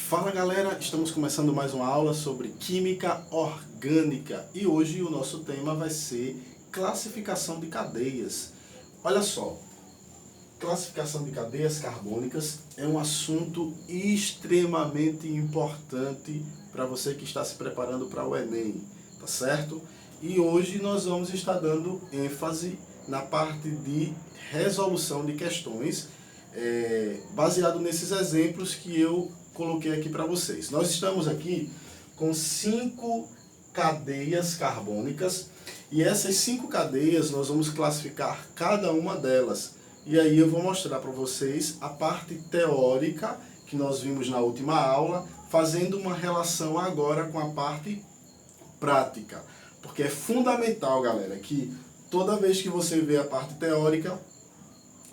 Fala galera, estamos começando mais uma aula sobre química orgânica e hoje o nosso tema vai ser classificação de cadeias. Olha só, classificação de cadeias carbônicas é um assunto extremamente importante para você que está se preparando para o Enem, tá certo? E hoje nós vamos estar dando ênfase na parte de resolução de questões baseado nesses exemplos que eu coloquei aqui para vocês. Nós estamos aqui com 5 cadeias carbônicas e essas 5 cadeias nós vamos classificar cada uma delas. E aí eu vou mostrar para vocês a parte teórica que nós vimos na última aula, fazendo uma relação agora com a parte prática. Porque é fundamental, galera, que toda vez que você vê a parte teórica,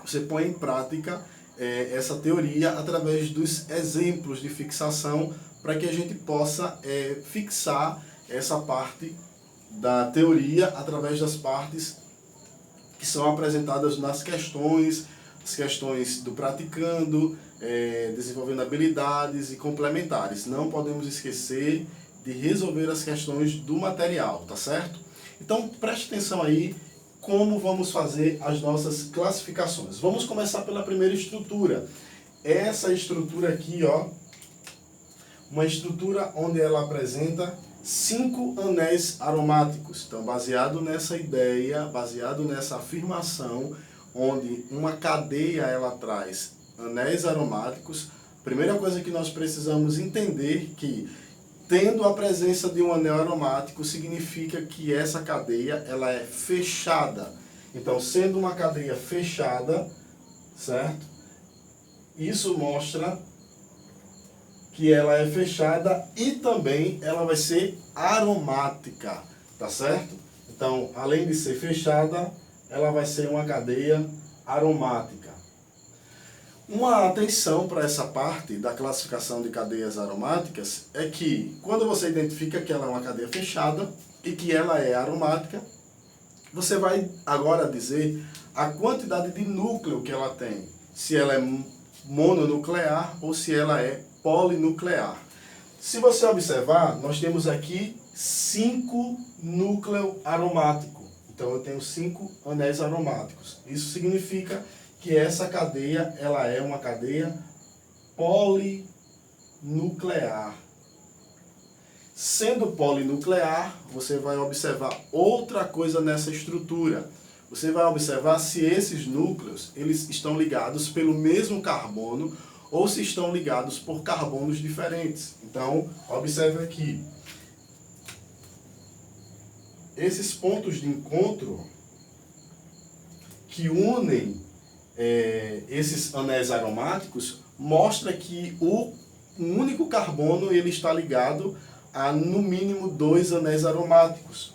você põe em prática essa teoria através dos exemplos de fixação para que a gente possa fixar essa parte da teoria através das partes que são apresentadas nas questões, as questões do praticando, desenvolvendo habilidades e complementares. Não podemos esquecer de resolver as questões do material, tá certo? Então preste atenção aí como vamos fazer as nossas classificações. Vamos começar pela primeira estrutura. Essa estrutura aqui, ó, uma estrutura onde ela apresenta 5 anéis aromáticos. Então, baseado nessa ideia, baseado nessa afirmação, onde uma cadeia ela traz anéis aromáticos, a primeira coisa que nós precisamos entender que tendo a presença de um anel aromático, significa que essa cadeia ela é fechada. Então, sendo uma cadeia fechada, certo? Isso mostra que ela é fechada e também ela vai ser aromática, tá certo? Então, além de ser fechada, ela vai ser uma cadeia aromática. Uma atenção para essa parte da classificação de cadeias aromáticas é que quando você identifica que ela é uma cadeia fechada e que ela é aromática, você vai agora dizer a quantidade de núcleo que ela tem, se ela é mononuclear ou se ela é polinuclear. Se você observar, nós temos aqui 5 núcleos aromáticos. Então eu tenho 5 anéis aromáticos. Isso significa que essa cadeia ela é uma cadeia polinuclear. Sendo polinuclear, você vai observar outra coisa nessa estrutura. Você vai observar se esses núcleos eles estão ligados pelo mesmo carbono ou se estão ligados por carbonos diferentes. Então, observe aqui. Esses pontos de encontro que unem esses anéis aromáticos mostra que o único carbono ele está ligado a no mínimo 2 anéis aromáticos.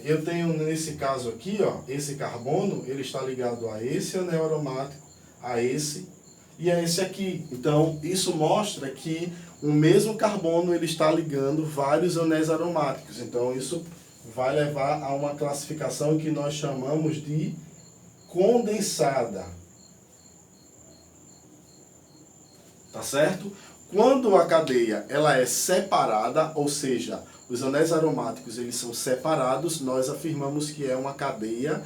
Eu tenho nesse caso aqui, ó, esse carbono ele está ligado a esse anel aromático, a esse e a esse aqui. Então isso mostra que o mesmo carbono ele está ligando vários anéis aromáticos. Então isso vai levar a uma classificação que nós chamamos de condensada. Tá certo? Quando a cadeia ela é separada, ou seja, os anéis aromáticos eles são separados, nós afirmamos que é uma cadeia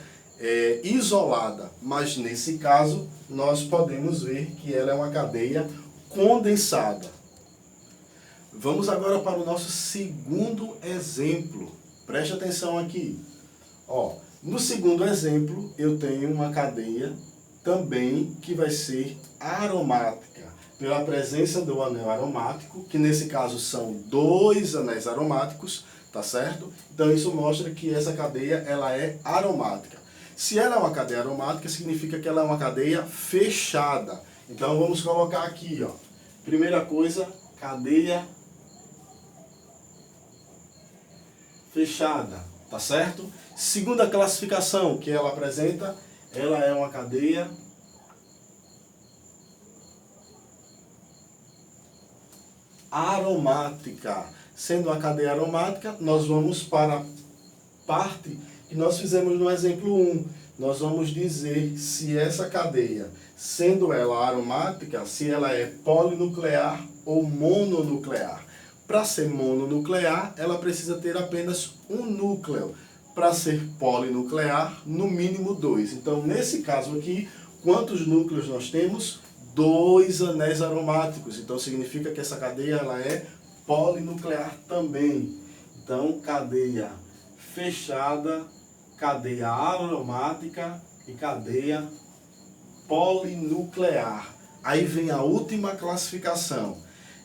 isolada. Mas nesse caso, nós podemos ver que ela é uma cadeia condensada. Vamos agora para o nosso segundo exemplo. Preste atenção aqui. Ó, no segundo exemplo, eu tenho uma cadeia também que vai ser aromática, pela presença do anel aromático, que nesse caso são 2 anéis aromáticos, tá certo? Então isso mostra que essa cadeia ela é aromática. Se ela é uma cadeia aromática, significa que ela é uma cadeia fechada. Então vamos colocar aqui, ó. Primeira coisa, cadeia fechada, tá certo? Segunda classificação que ela apresenta, ela é uma cadeia aromática. Sendo uma cadeia aromática, nós vamos para a parte que nós fizemos no exemplo 1. Nós vamos dizer se essa cadeia, sendo ela aromática, se ela é polinuclear ou mononuclear. Para ser mononuclear, ela precisa ter apenas um núcleo. Para ser polinuclear, no mínimo 2. Então, nesse caso aqui, quantos núcleos nós temos? 2 anéis aromáticos. Então, significa que essa cadeia ela é polinuclear também. Então, cadeia fechada, cadeia aromática e cadeia polinuclear. Aí vem a última classificação.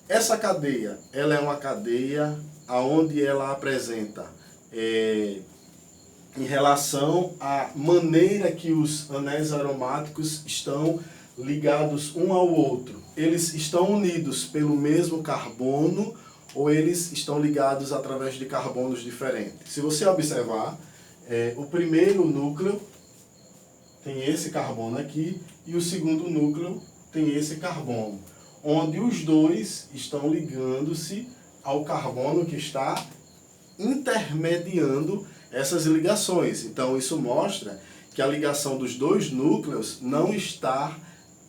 Essa cadeia, ela é uma cadeia onde ela apresenta, em relação à maneira que os anéis aromáticos estão ligados um ao outro. Eles estão unidos pelo mesmo carbono ou eles estão ligados através de carbonos diferentes. Se você observar, o primeiro núcleo tem esse carbono aqui e o segundo núcleo tem esse carbono, onde os dois estão ligando-se ao carbono que está intermediando essas ligações. Então isso mostra que a ligação dos dois núcleos não está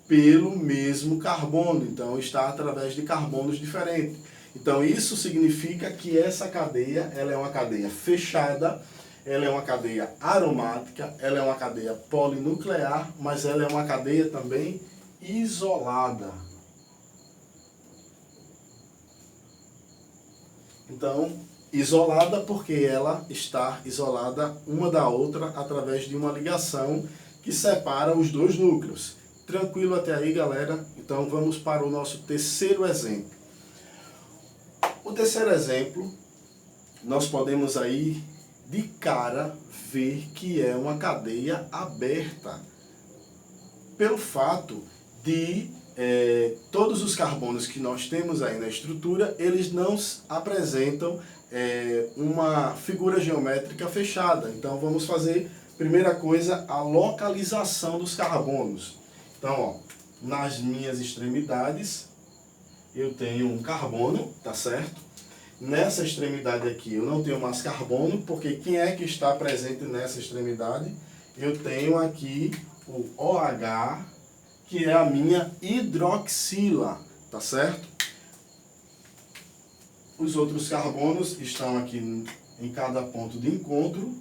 pelo mesmo carbono, então está através de carbonos diferentes. Então isso significa que essa cadeia, ela é uma cadeia fechada, ela é uma cadeia aromática, ela é uma cadeia polinuclear, mas ela é uma cadeia também isolada. Então, isolada porque ela está isolada uma da outra através de uma ligação que separa os dois núcleos. Tranquilo até aí, galera? Então vamos para o nosso terceiro exemplo. O terceiro exemplo, nós podemos aí de cara ver que é uma cadeia aberta. Pelo fato de todos os carbonos que nós temos aí na estrutura, eles não apresentam uma figura geométrica fechada. Então vamos fazer, primeira coisa, a localização dos carbonos. Então, ó, nas minhas extremidades, eu tenho um carbono, tá certo? Nessa extremidade aqui eu não tenho mais carbono, porque quem é que está presente nessa extremidade? Eu tenho aqui o OH, que é a minha hidroxila, tá certo? Os outros carbonos estão aqui em cada ponto de encontro.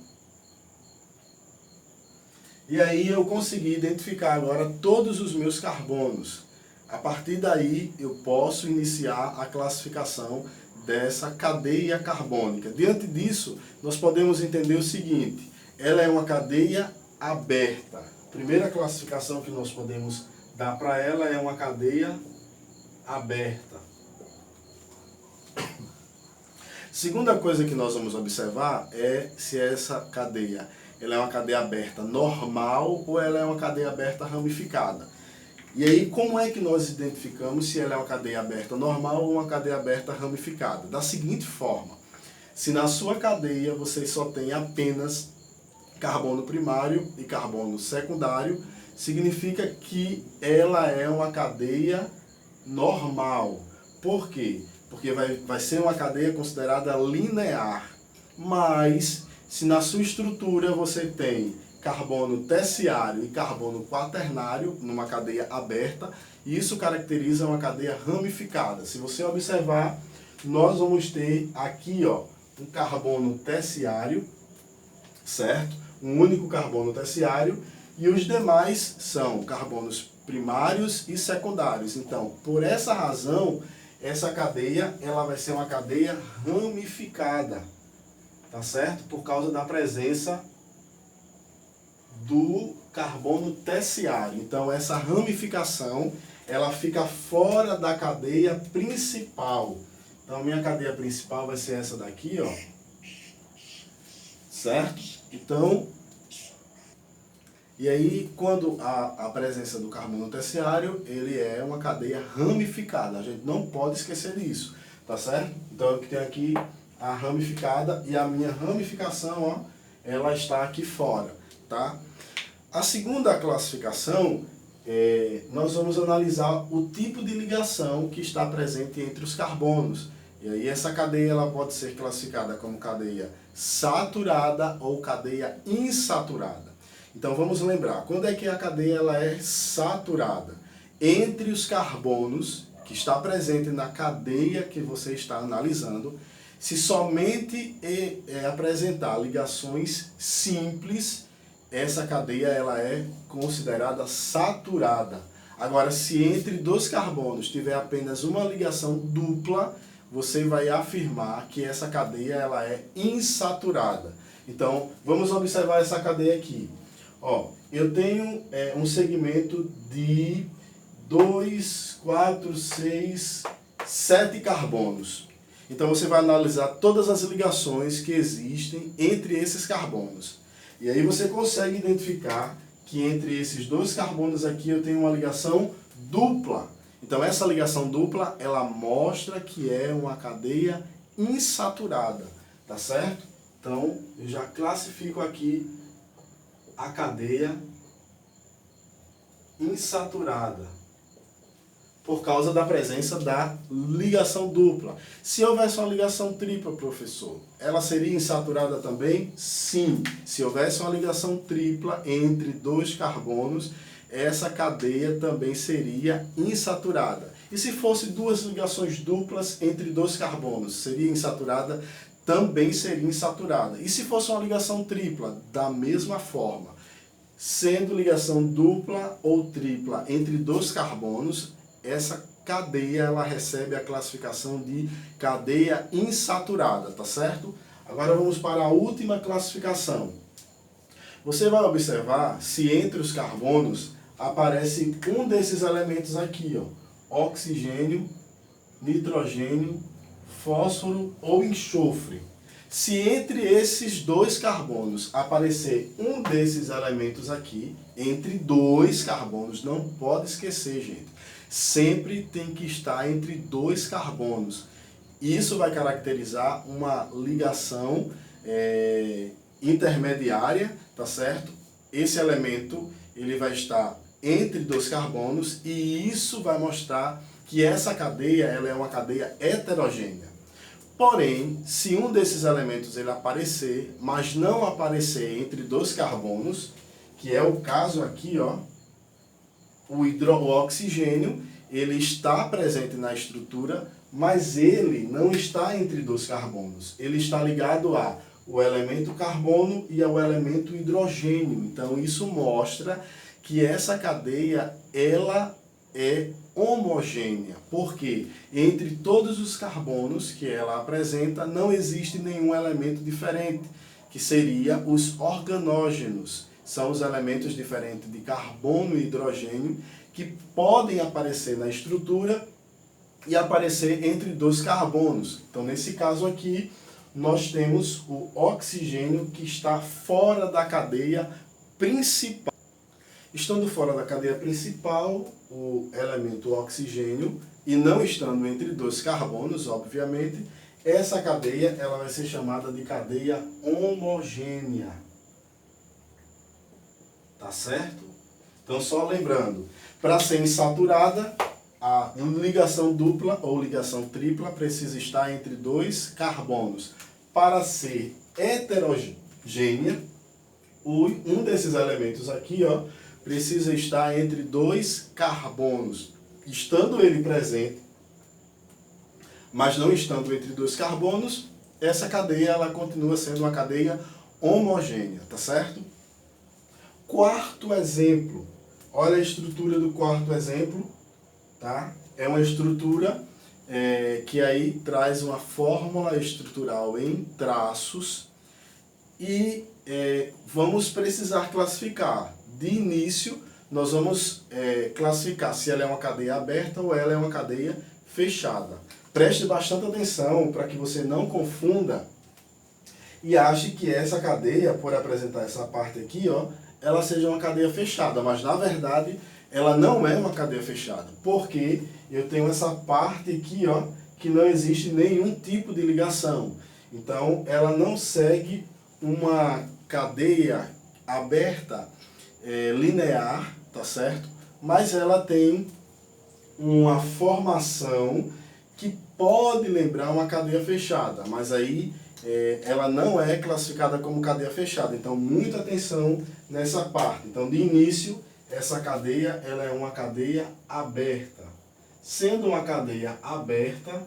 E aí eu consegui identificar agora todos os meus carbonos. A partir daí eu posso iniciar a classificação dessa cadeia carbônica. Diante disso, nós podemos entender o seguinte: ela é uma cadeia aberta. Primeira classificação que nós podemos dar para ela é uma cadeia aberta. Segunda coisa que nós vamos observar é se essa cadeia ela é uma cadeia aberta normal ou ela é uma cadeia aberta ramificada. E aí, como é que nós identificamos se ela é uma cadeia aberta normal ou uma cadeia aberta ramificada? Da seguinte forma: se na sua cadeia você só tem apenas carbono primário e carbono secundário, significa que ela é uma cadeia normal. Por quê? Porque vai ser uma cadeia considerada linear. Mas, se na sua estrutura você tem carbono terciário e carbono quaternário numa cadeia aberta, isso caracteriza uma cadeia ramificada. Se você observar, nós vamos ter aqui, ó, um carbono terciário, certo? Um único carbono terciário, e os demais são carbonos primários e secundários. Então, por essa razão, essa cadeia ela vai ser uma cadeia ramificada, tá certo? Por causa da presença do carbono terciário. Então essa ramificação ela fica fora da cadeia principal. Então minha cadeia principal vai ser essa daqui, ó. Certo? Então, e aí quando a presença do carbono terciário, ele é uma cadeia ramificada. A gente não pode esquecer disso, tá certo? Então eu tenho aqui a ramificada e a minha ramificação, ó, ela está aqui fora, tá? A segunda classificação, nós vamos analisar o tipo de ligação que está presente entre os carbonos. E aí essa cadeia ela pode ser classificada como cadeia saturada ou cadeia insaturada. Então vamos lembrar, quando é que a cadeia ela é saturada? Entre os carbonos que está presente na cadeia que você está analisando, se somente apresentar ligações simples, essa cadeia ela é considerada saturada. Agora, se entre dois carbonos tiver apenas uma ligação dupla, você vai afirmar que essa cadeia ela é insaturada. Então, vamos observar essa cadeia aqui. Ó, eu tenho um segmento de 2, 4, 6, 7 carbonos. Então você vai analisar todas as ligações que existem entre esses carbonos. E aí você consegue identificar que entre esses dois carbonos aqui eu tenho uma ligação dupla. Então essa ligação dupla, ela mostra que é uma cadeia insaturada, tá certo? Então eu já classifico aqui a cadeia insaturada, por causa da presença da ligação dupla. Se houvesse uma ligação tripla, professor, ela seria insaturada também? Sim. Se houvesse uma ligação tripla entre dois carbonos, essa cadeia também seria insaturada. E se fosse duas ligações duplas entre dois carbonos, seria insaturada? Também seria insaturada. E se fosse uma ligação tripla? Da mesma forma. Sendo ligação dupla ou tripla entre dois carbonos, essa cadeia ela recebe a classificação de cadeia insaturada, tá certo? Agora vamos para a última classificação. Você vai observar se entre os carbonos aparece um desses elementos aqui, ó, oxigênio, nitrogênio, fósforo ou enxofre. Se entre esses dois carbonos aparecer um desses elementos aqui, entre dois carbonos, não pode esquecer, gente, sempre tem que estar entre dois carbonos. Isso vai caracterizar uma ligação intermediária, tá certo? Esse elemento ele vai estar entre dois carbonos e isso vai mostrar que essa cadeia ela é uma cadeia heterogênea. Porém, se um desses elementos ele aparecer, mas não aparecer entre dois carbonos, que é o caso aqui, ó, o oxigênio, ele está presente na estrutura, mas ele não está entre dois carbonos. Ele está ligado ao elemento carbono e ao elemento hidrogênio. Então, isso mostra que essa cadeia, ela é homogênea, porque entre todos os carbonos que ela apresenta, não existe nenhum elemento diferente, que seria os organógenos. São os elementos diferentes de carbono e hidrogênio que podem aparecer na estrutura e aparecer entre dois carbonos. Então, nesse caso aqui, nós temos o oxigênio que está fora da cadeia principal. Estando fora da cadeia principal, o elemento oxigênio, e não estando entre dois carbonos, obviamente, essa cadeia ela vai ser chamada de cadeia homogênea. Tá certo? Então, só lembrando, para ser insaturada, a ligação dupla ou ligação tripla precisa estar entre dois carbonos. Para ser heterogênea, um desses elementos aqui, ó, precisa estar entre dois carbonos. Estando ele presente, mas não estando entre dois carbonos, essa cadeia ela continua sendo uma cadeia homogênea, tá certo? Quarto exemplo. Olha a estrutura do quarto exemplo, tá? É uma estrutura que aí traz uma fórmula estrutural em traços e vamos precisar classificar. De início, nós vamos classificar se ela é uma cadeia aberta ou ela é uma cadeia fechada. Preste bastante atenção para que você não confunda e ache que essa cadeia, por apresentar essa parte aqui, ó, ela seja uma cadeia fechada, mas na verdade ela não é uma cadeia fechada, porque eu tenho essa parte aqui, ó, que não existe nenhum tipo de ligação. Então ela não segue uma cadeia aberta linear, tá certo? Mas ela tem uma formação que pode lembrar uma cadeia fechada, mas aí ela não é classificada como cadeia fechada. Então, muita atenção nessa parte. Então, de início, essa cadeia ela é uma cadeia aberta. Sendo uma cadeia aberta,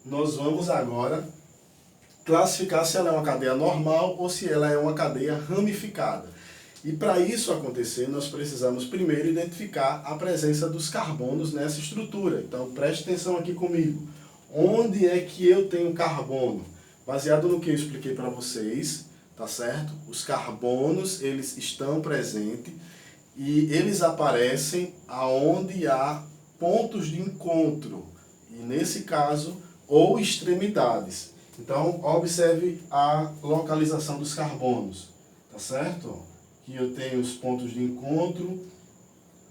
nós vamos agora classificar se ela é uma cadeia normal ou se ela é uma cadeia ramificada. E para isso acontecer, nós precisamos primeiro identificar a presença dos carbonos nessa estrutura. Então, preste atenção aqui comigo. Onde é que eu tenho carbono? Baseado no que eu expliquei para vocês, tá certo? Os carbonos, eles estão presentes e eles aparecem aonde há pontos de encontro. E nesse caso, ou extremidades. Então, observe a localização dos carbonos, tá certo? Aqui eu tenho os pontos de encontro,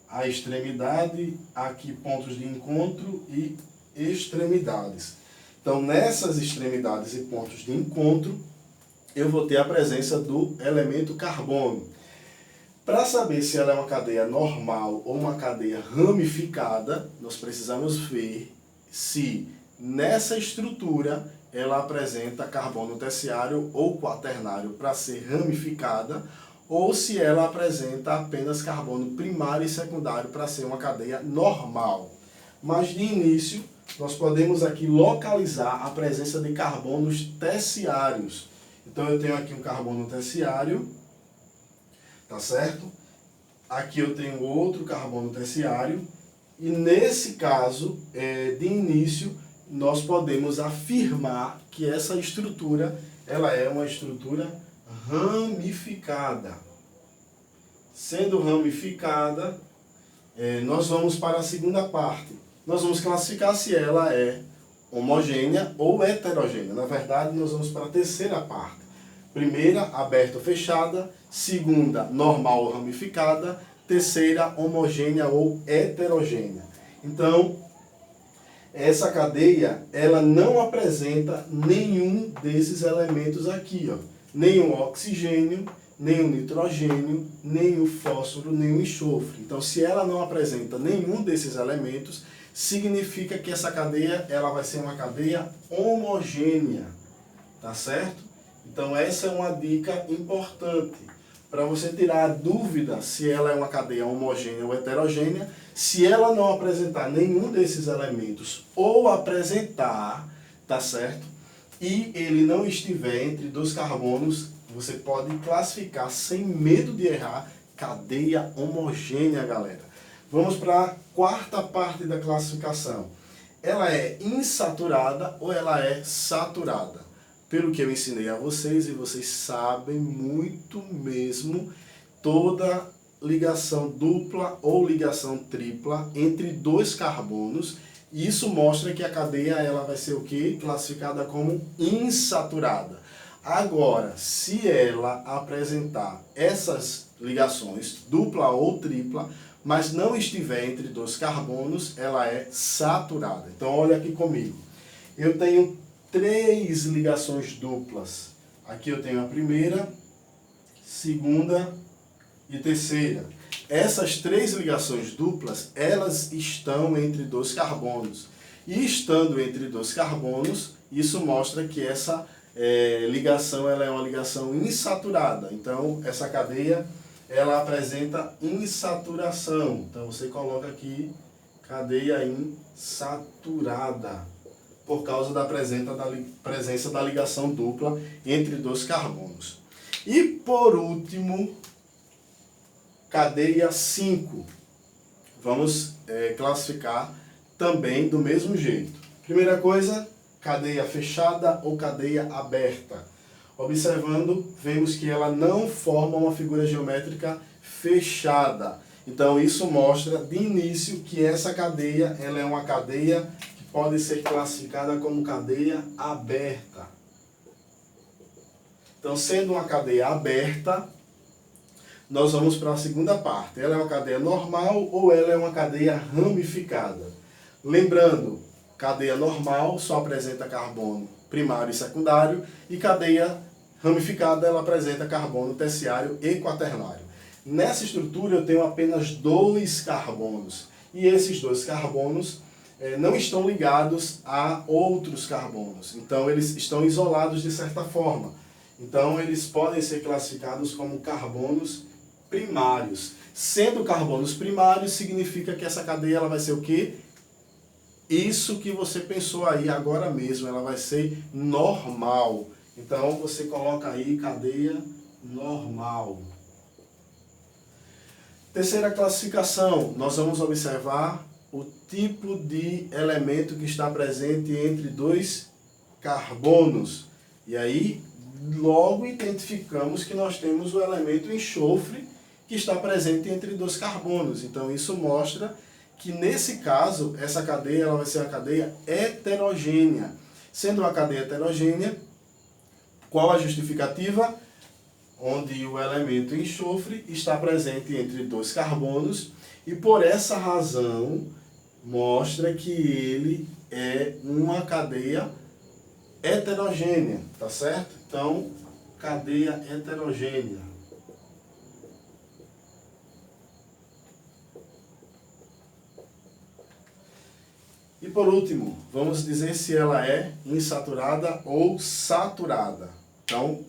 a extremidade, aqui pontos de encontro e extremidades. Então, nessas extremidades e pontos de encontro, eu vou ter a presença do elemento carbono. Para saber se ela é uma cadeia normal ou uma cadeia ramificada, nós precisamos ver se nessa estrutura ela apresenta carbono terciário ou quaternário para ser ramificada, ou se ela apresenta apenas carbono primário e secundário para ser uma cadeia normal. Mas de início, nós podemos aqui localizar a presença de carbonos terciários. Então eu tenho aqui um carbono terciário, tá certo? Aqui eu tenho outro carbono terciário, e nesse caso, de início, nós podemos afirmar que essa estrutura, ela é uma estrutura ramificada. Sendo ramificada, nós vamos para a segunda parte. Nós vamos classificar se ela é homogênea ou heterogênea. Na verdade, nós vamos para a terceira parte. Primeira, aberta ou fechada. Segunda, normal ou ramificada. Terceira, homogênea ou heterogênea. Então, essa cadeia, ela não apresenta nenhum desses elementos aqui, ó. Nem o oxigênio, nem o nitrogênio, nem o fósforo, nem o enxofre. Então, se ela não apresenta nenhum desses elementos, significa que essa cadeia ela vai ser uma cadeia homogênea, tá certo? Então, essa é uma dica importante para você tirar a dúvida se ela é uma cadeia homogênea ou heterogênea. Se ela não apresentar nenhum desses elementos ou apresentar, tá certo? E ele não estiver entre dois carbonos, você pode classificar sem medo de errar, cadeia homogênea, galera. Vamos para a quarta parte da classificação. Ela é insaturada ou ela é saturada? Pelo que eu ensinei a vocês, e vocês sabem muito mesmo, toda ligação dupla ou ligação tripla entre dois carbonos, isso mostra que a cadeia ela vai ser o quê? Classificada como insaturada. Agora, se ela apresentar essas ligações, dupla ou tripla, mas não estiver entre dois carbonos, ela é saturada. Então, olha aqui comigo. Eu tenho 3 ligações duplas. Aqui eu tenho a primeira, segunda e terceira. Essas 3 ligações duplas, elas estão entre dois carbonos. E estando entre dois carbonos, isso mostra que essa ligação ela é uma ligação insaturada. Então, essa cadeia ela apresenta insaturação. Então, você coloca aqui cadeia insaturada, por causa da presença da ligação dupla entre dois carbonos. E, por último, cadeia 5. Vamos classificar também do mesmo jeito. Primeira coisa, cadeia fechada ou cadeia aberta. Observando, vemos que ela não forma uma figura geométrica fechada. Então, isso mostra de início que essa cadeia ela é uma cadeia que pode ser classificada como cadeia aberta. Então, sendo uma cadeia aberta, nós vamos para a segunda parte. Ela é uma cadeia normal ou ela é uma cadeia ramificada? Lembrando, cadeia normal só apresenta carbono primário e secundário, e cadeia ramificada ela apresenta carbono terciário e quaternário. Nessa estrutura eu tenho apenas 2 carbonos, e esses 2 carbonos não estão ligados a outros carbonos. Então, eles estão isolados de certa forma. Então, eles podem ser classificados como carbonos primários. Sendo carbonos primários, significa que essa cadeia ela vai ser o quê? Isso que você pensou aí agora mesmo, ela vai ser normal. Então, você coloca aí cadeia normal. Terceira classificação, nós vamos observar o tipo de elemento que está presente entre dois carbonos. E aí, logo identificamos que nós temos o elemento enxofre que está presente entre dois carbonos. Então, isso mostra que, nesse caso, essa cadeia ela vai ser uma cadeia heterogênea. Sendo uma cadeia heterogênea, qual a justificativa? Onde o elemento enxofre está presente entre dois carbonos e, por essa razão, mostra que ele é uma cadeia heterogênea, tá certo? Então, cadeia heterogênea. E por último, vamos dizer se ela é insaturada ou saturada. Então,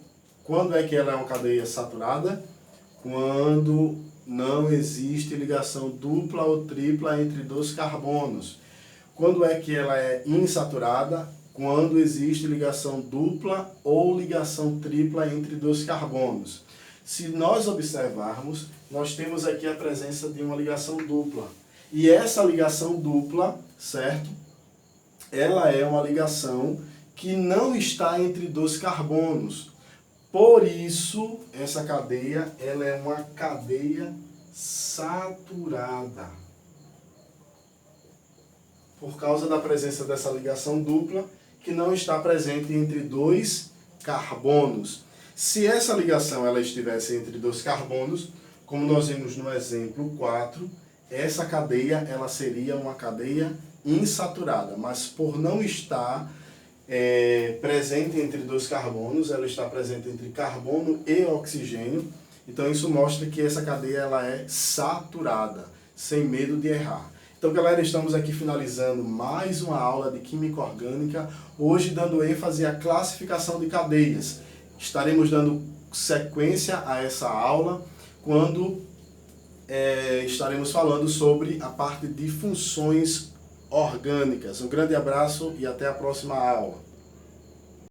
quando é que ela é uma cadeia saturada? Quando não existe ligação dupla ou tripla entre dois carbonos. Quando é que ela é insaturada? Quando existe ligação dupla ou ligação tripla entre dois carbonos. Se nós observarmos, nós temos aqui a presença de uma ligação dupla. E essa ligação dupla, certo? Ela é uma ligação que não está entre dois carbonos. Por isso, essa cadeia, ela é uma cadeia saturada. Por causa da presença dessa ligação dupla, que não está presente entre dois carbonos. Se essa ligação ela estivesse entre dois carbonos, como nós vimos no exemplo 4, essa cadeia ela seria uma cadeia insaturada. Mas por não estar presente entre dois carbonos, ela está presente entre carbono e oxigênio. Então isso mostra que essa cadeia ela é saturada, sem medo de errar. Então, galera, estamos aqui finalizando mais uma aula de Química Orgânica, hoje dando ênfase à classificação de cadeias. Estaremos dando sequência a essa aula quando estaremos falando sobre a parte de funções orgânicas. Um grande abraço e até a próxima aula.